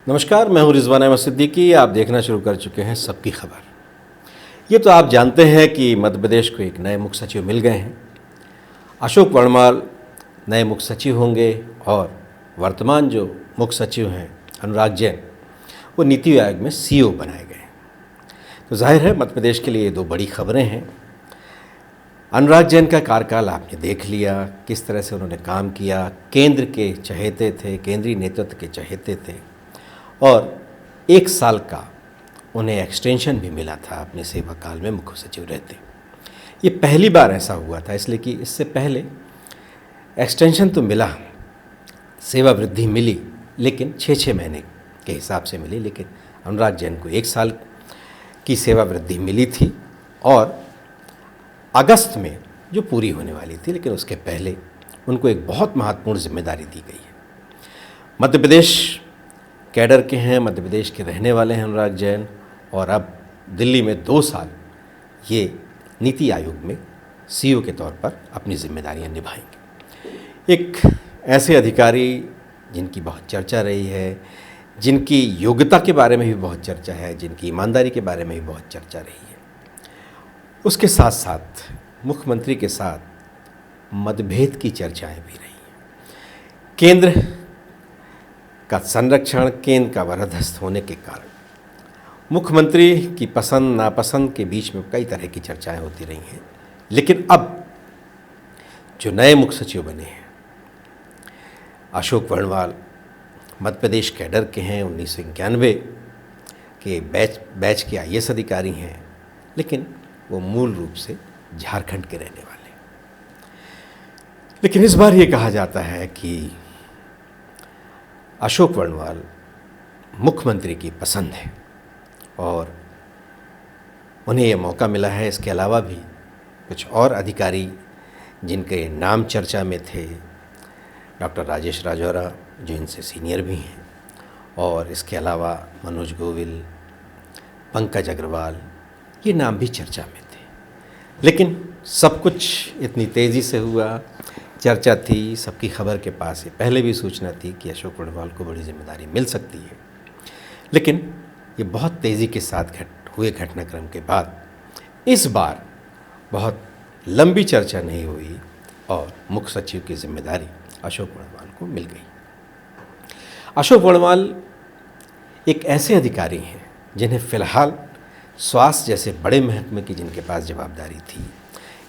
नमस्कार, मैं हूं रिजवान अहमद सिद्दीकी। आप देखना शुरू कर चुके हैं सबकी खबर। ये तो आप जानते हैं कि मध्य प्रदेश को एक नए मुख्य सचिव मिल गए हैं। अशोक वर्णवाल नए मुख्य सचिव होंगे और वर्तमान जो मुख्य सचिव हैं अनुराग जैन, वो नीति आयोग में सीईओ बनाए गए हैं। तो जाहिर है मध्य प्रदेश के लिए ये दो बड़ी खबरें हैं। अनुराग जैन का कार्यकाल आपने देख लिया, किस तरह से उन्होंने काम किया, केंद्र के चहेते थे, केंद्रीय नेतृत्व के चहेते थे और 1 साल का उन्हें एक्सटेंशन भी मिला था अपने सेवा काल में मुख्य सचिव रहते। ये पहली बार ऐसा हुआ था, इसलिए कि इससे पहले एक्सटेंशन तो मिला, सेवा वृद्धि मिली, लेकिन 6-6 महीने के हिसाब से मिली। लेकिन अनुराग जैन को 1 साल की सेवा वृद्धि मिली थी और अगस्त में जो पूरी होने वाली थी, लेकिन उसके पहले उनको एक बहुत महत्वपूर्ण जिम्मेदारी दी गई है। मध्य प्रदेश कैडर के हैं, मध्य प्रदेश के रहने वाले हैं अनुराग जैन और अब दिल्ली में 2 साल ये नीति आयोग में सीईओ के तौर पर अपनी जिम्मेदारियां निभाएंगे। एक ऐसे अधिकारी जिनकी बहुत चर्चा रही है, जिनकी योग्यता के बारे में भी बहुत चर्चा है, जिनकी ईमानदारी के बारे में भी बहुत चर्चा रही है, उसके साथ साथ मुख्यमंत्री के साथ मतभेद की चर्चाएं भी रही हैं। केंद्र का संरक्षण, केंद्र का वरदहस्त होने के कारण मुख्यमंत्री की पसंद नापसंद के बीच में कई तरह की चर्चाएं होती रही हैं। लेकिन अब जो नए मुख्य सचिव बने हैं अशोक वर्णवाल, मध्य प्रदेश कैडर के हैं, 1991 के बैच के आईएएस अधिकारी हैं, लेकिन वो मूल रूप से झारखंड के रहने वाले हैं। लेकिन इस बार ये कहा जाता है कि अशोक वर्णवाल मुख्यमंत्री की पसंद है और उन्हें यह मौका मिला है। इसके अलावा भी कुछ और अधिकारी जिनके नाम चर्चा में थे, डॉक्टर राजेश राजौरा जो इनसे सीनियर भी हैं, और इसके अलावा मनोज गोविल, पंकज अग्रवाल, ये नाम भी चर्चा में थे। लेकिन सब कुछ इतनी तेज़ी से हुआ, चर्चा थी, सबकी खबर के पास है, पहले भी सूचना थी कि अशोक वर्णवाल को बड़ी जिम्मेदारी मिल सकती है। लेकिन ये बहुत तेज़ी के साथ हुए घटनाक्रम के बाद इस बार बहुत लंबी चर्चा नहीं हुई और मुख्य सचिव की जिम्मेदारी अशोक वर्णवाल को मिल गई। अशोक वर्णवाल एक ऐसे अधिकारी हैं जिन्हें फ़िलहाल स्वास्थ्य जैसे बड़े महकमे की जिनके पास जवाबदारी थी,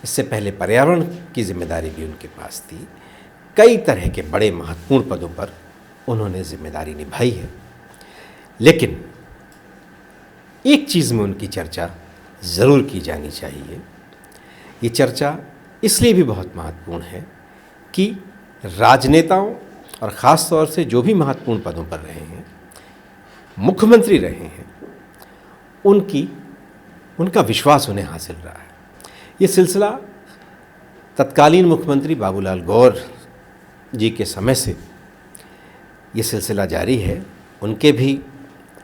इससे पहले पर्यावरण की जिम्मेदारी भी उनके पास थी, कई तरह के बड़े महत्वपूर्ण पदों पर उन्होंने जिम्मेदारी निभाई है। लेकिन एक चीज़ में उनकी चर्चा ज़रूर की जानी चाहिए। ये चर्चा इसलिए भी बहुत महत्वपूर्ण है कि राजनेताओं और ख़ास तौर से जो भी महत्वपूर्ण पदों पर रहे हैं, मुख्यमंत्री रहे हैं, उनका विश्वास उन्हें हासिल रहा है। ये सिलसिला तत्कालीन मुख्यमंत्री बाबूलाल गौर जी के समय से ये सिलसिला जारी है। उनके भी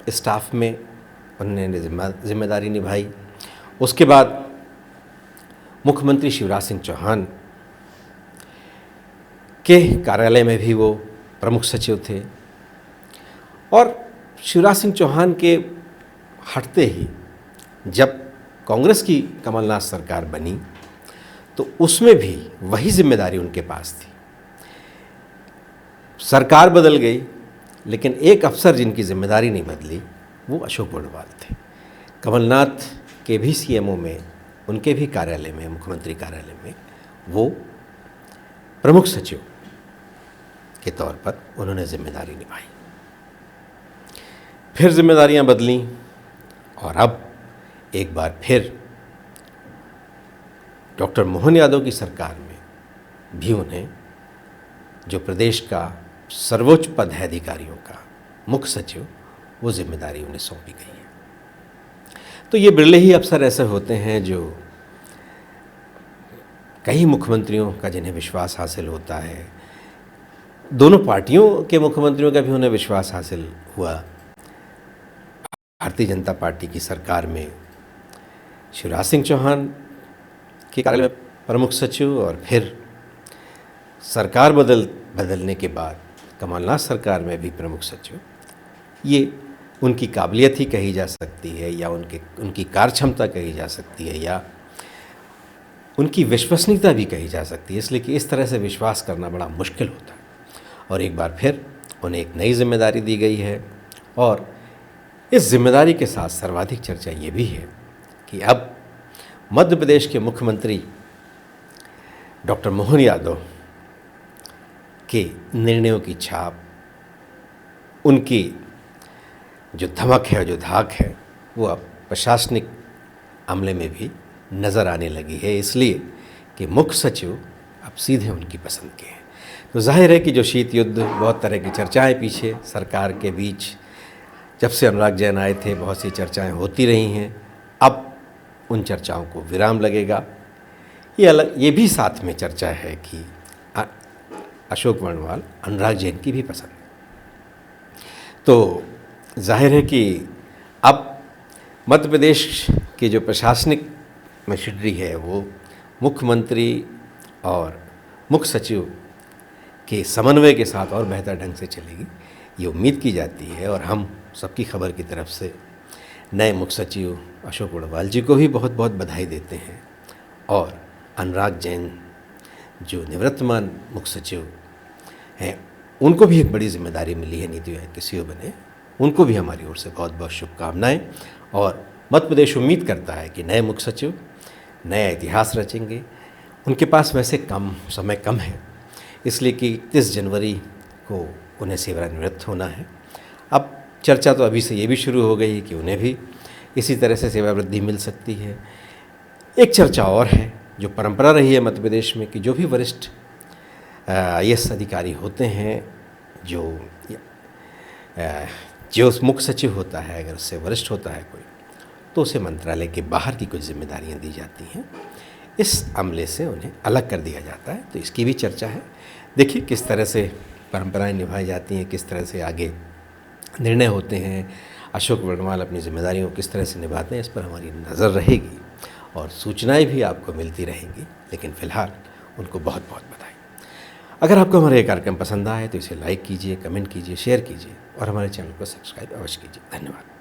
स्टाफ में उन्होंने जिम्मेदारी निभाई। उसके बाद मुख्यमंत्री शिवराज सिंह चौहान के कार्यालय में भी वो प्रमुख सचिव थे और शिवराज सिंह चौहान के हटते ही जब कांग्रेस की कमलनाथ सरकार बनी तो उसमें भी वही जिम्मेदारी उनके पास थी। सरकार बदल गई, लेकिन एक अफसर जिनकी जिम्मेदारी नहीं बदली वो अशोक वर्णवाल थे। कमलनाथ के भी सीएमओ में, उनके भी कार्यालय में, मुख्यमंत्री कार्यालय में वो प्रमुख सचिव के तौर पर उन्होंने जिम्मेदारी निभाई। फिर जिम्मेदारियां बदलीं और अब एक बार फिर डॉक्टर मोहन यादव की सरकार में भी उन्हें जो प्रदेश का सर्वोच्च पद है अधिकारियों का, मुख्य सचिव, वो जिम्मेदारी उन्हें सौंपी गई है। तो ये बिरले ही अफसर ऐसे होते हैं जो कई मुख्यमंत्रियों का जिन्हें विश्वास हासिल होता है, दोनों पार्टियों के मुख्यमंत्रियों का भी उन्हें विश्वास हासिल हुआ। भारतीय जनता पार्टी की सरकार में शिवराज सिंह चौहान के कार्यालय में प्रमुख सचिव और फिर सरकार बदलने के बाद कमलनाथ सरकार में भी प्रमुख सचिव, ये उनकी काबिलियत ही कही जा सकती है, या उनकी कार्यक्षमता कही जा सकती है, या उनकी विश्वसनीयता भी कही जा सकती है, इसलिए कि इस तरह से विश्वास करना बड़ा मुश्किल होता है। और एक बार फिर उन्हें एक नई जिम्मेदारी दी गई है, और इस जिम्मेदारी के साथ सर्वाधिक चर्चा ये भी है कि अब मध्य प्रदेश के मुख्यमंत्री डॉक्टर मोहन यादव के निर्णयों की छाप, उनकी जो धमक है, जो धाक है, वो अब प्रशासनिक अमले में भी नज़र आने लगी है, इसलिए कि मुख्य सचिव अब सीधे उनकी पसंद के हैं। तो जाहिर है कि जो शीत युद्ध, बहुत तरह की चर्चाएं पीछे सरकार के बीच जब से अनुराग जैन आए थे, बहुत सी चर्चाएं होती रही हैं। अब उन चर्चाओं को विराम लगेगा। ये भी साथ में चर्चा है कि अशोक वर्णवाल अनुराग जैन की भी पसंद है। तो जाहिर है कि अब मध्य प्रदेश की जो प्रशासनिक मशीनरी है वो मुख्यमंत्री और मुख्य सचिव के समन्वय के साथ और बेहतर ढंग से चलेगी, ये उम्मीद की जाती है। और हम सबकी खबर की तरफ से नए मुख्य सचिव अशोक वर्णवाल जी को भी बहुत बहुत बधाई देते हैं, और अनुराग जैन जो निवृत्तमान मुख्य सचिव हैं, उनको भी एक बड़ी जिम्मेदारी मिली है नीति आयोग के सीईओ बने, उनको भी हमारी ओर से बहुत बहुत शुभकामनाएं। और मध्य प्रदेश उम्मीद करता है कि नए मुख्य सचिव नया इतिहास रचेंगे। उनके पास वैसे समय कम है, इसलिए कि 31 जनवरी को उन्हें सेवानिवृत्त होना है। अब चर्चा तो अभी से ये भी शुरू हो गई कि उन्हें भी इसी तरह से सेवावृद्धि मिल सकती है। एक चर्चा और है जो परंपरा रही है मध्य प्रदेश में कि जो भी वरिष्ठ IAS अधिकारी होते हैं, जो मुख्य सचिव होता है, अगर उससे वरिष्ठ होता है कोई, तो उसे मंत्रालय के बाहर की कुछ जिम्मेदारियां दी जाती हैं। इस अमले से उन्हें अलग कर दिया जाता है, तो इसकी भी चर्चा है। देखिए किस तरह से परंपराएं निभाई जाती हैं, किस तरह से आगे निर्णय होते हैं, अशोक वर्णवाल अपनी जिम्मेदारियों को किस तरह से निभाते हैं, इस पर हमारी नज़र रहेगी और सूचनाएं भी आपको मिलती रहेंगी। लेकिन फ़िलहाल उनको बहुत बहुत बधाई। अगर आपको हमारा ये कार्यक्रम पसंद आए तो इसे लाइक कीजिए, कमेंट कीजिए, शेयर कीजिए और हमारे चैनल को सब्सक्राइब अवश्य कीजिए। धन्यवाद।